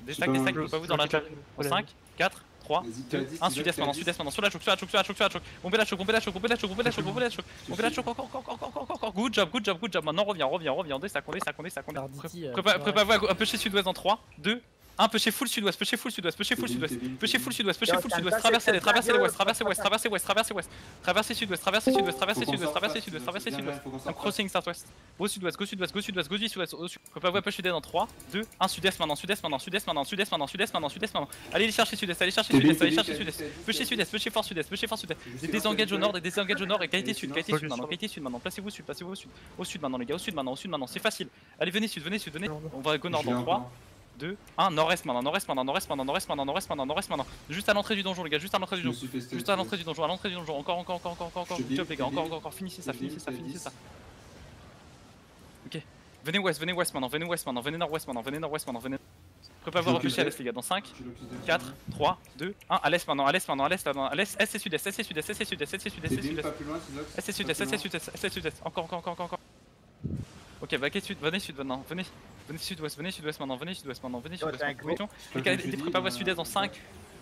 Des stacks, faut pas vous dans la choc. 5, 4, 3, 2, 1, sud-est maintenant, sur la choc, bombez la choc, encore, good job, maintenant reviens, des stacks, préparez-vous à pusher sud-ouest dans 3, 2, 1, pusher full sud-ouest, traversez sud-ouest, un crossing southwest, go sud-ouest, préparez-vous à pusher dans 3, 2, 1, sud-est maintenant, allez chercher sud-est, pusher fort sud-est, des désengages au nord, et qualité sud maintenant, placez-vous au sud maintenant les gars, au sud maintenant, c'est facile, allez venez sud, on va go nord dans 3, 2, 1, nord-est maintenant, juste à l'entrée du donjon les gars, à l'entrée du donjon, encore, job les gars, encore, finissez ça. Ok, venez ouest maintenant, venez nord-ouest maintenant, préparez-vous à repêcher à l'est les gars, dans 5, 4, 3, 2, 1, à l'est maintenant, est et sud-est, encore. Ok, baquez sud, venez sud maintenant, venez sud-ouest maintenant, préparez-vous à sud-est dans 5,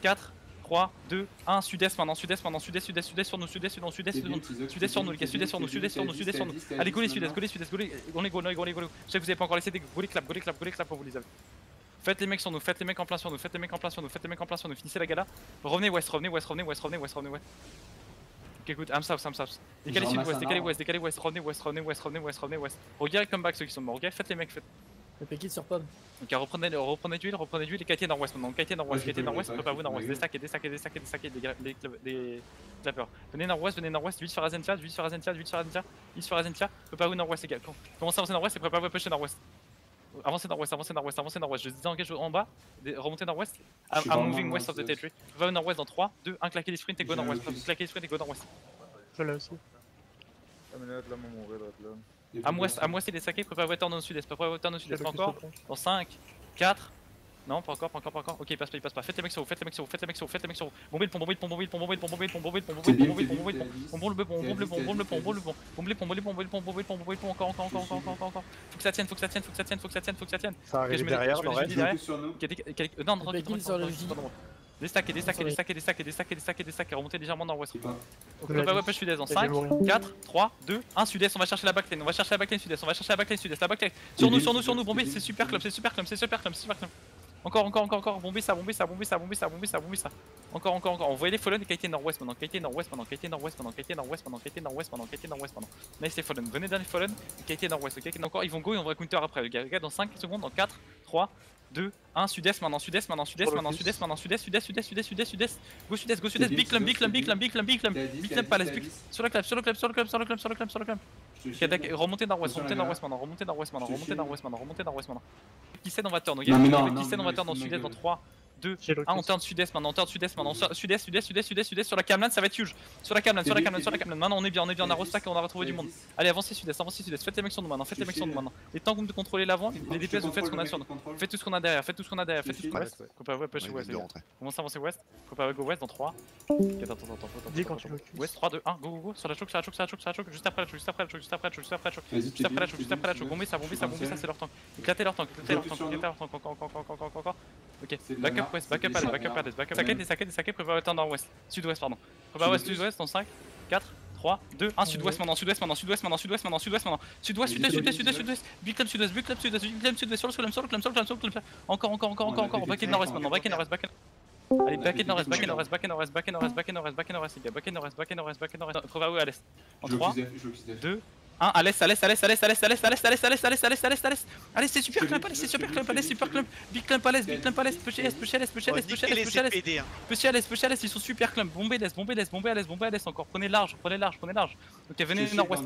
4, 3, 2, 1, sud-est maintenant, sud-est sur nous, sud-est sur nous, les gars, sud-est sur nous, allez go les sud-est, go les, je sais que vous avez pas encore laissé des go les clap quand vous les avez. Faites les mecs sur nous, faites les mecs en plein sur nous, finissez la gala, revenez ouest. Ok, good, I'm south. Décalez sud-ouest, décalez ouest, revenez ouest. Regardez comme back ceux qui sont morts, faites les mecs, faites. Le pékit sur pomme. Ok, reprenez d'huile, et qualité nord-ouest maintenant, préparez-vous nord-ouest, des stacks, des clappers. Venez nord-ouest, vite sur Azentia, préparez-vous nord-ouest les gars, commencez à avancer nord-ouest et préparez-vous à pusher nord-ouest. Avancez nord-ouest, je désengage en bas, remontez nord-ouest, I'm moving west of the territory. Va au nord-ouest dans 3, 2, 1, claquez les sprints et go nord-ouest, Je l'ai aussi. À moi c'est des saqués, préparez-vous à turn au sud-est, encore, dans 5, 4, non pas encore, ok il passe pas, faites les mecs sur vous, bombez le pont, bombe le pont, encore, faut que ça tienne, Ça arrive derrière, non, des stacks, remontez légèrement nord-ouest. Préparez-vous à sud-est dans 5, 4, 3, 2, 1, sud-est, on va chercher la backlane, sud-est, la backlane, sur nous, bombez, c'est super club. Encore, bombez ça. Encore, envoyez les fallen et qualité nord-ouest maintenant, Nice les fallen, venez dans les fallen et qualité nord-ouest, encore, ils vont go et on va counter après, les gars, dans 5 secondes, dans 4, 3, 2, 1, sud-est maintenant, go sud-est, big clump, palace, sur le club. Remontez nord-ouest maintenant. Qui on va turn, dans sud-est dans 3, 2, 1, on turn sud-est maintenant, sud-est sur la Camlan, ça va être huge. Sur la Camlan, maintenant on est bien, on a restack et on a retrouvé du monde. Allez, avancez sudest, faites les mecs sur nous maintenant, Et tant que vous contrôlez l'avant, les DPS vous faites ce qu'on a sur nous. Faites tout ce qu'on a derrière, Préparez-vous à push ouest, commencez à avancer ouest, préparez-vous go ouest dans 3, attends, ouest 3, 2, 1, go, sur la choc, juste après la choc, bombez ça, c'est leur tank, éclatez leur tank, encore. Ok, backup west, backup à l'est, des saquets, préparez à nord-ouest, sud-ouest pardon. Préparez sud-ouest dans 5, 4, 3, 2, 1, sud-ouest maintenant, sudouest, big club sud-ouest, sur le club, encore, back nord-ouest maintenant, allez, back nord-ouest, les gars, préparez-vous à l'est, en 3, 2, 1, à l'est, allez, c'est super clump, big clump à l'est, push à l'est, ils sont super clump, bombez à l'est, encore, prenez large, ok, venez nord-ouest.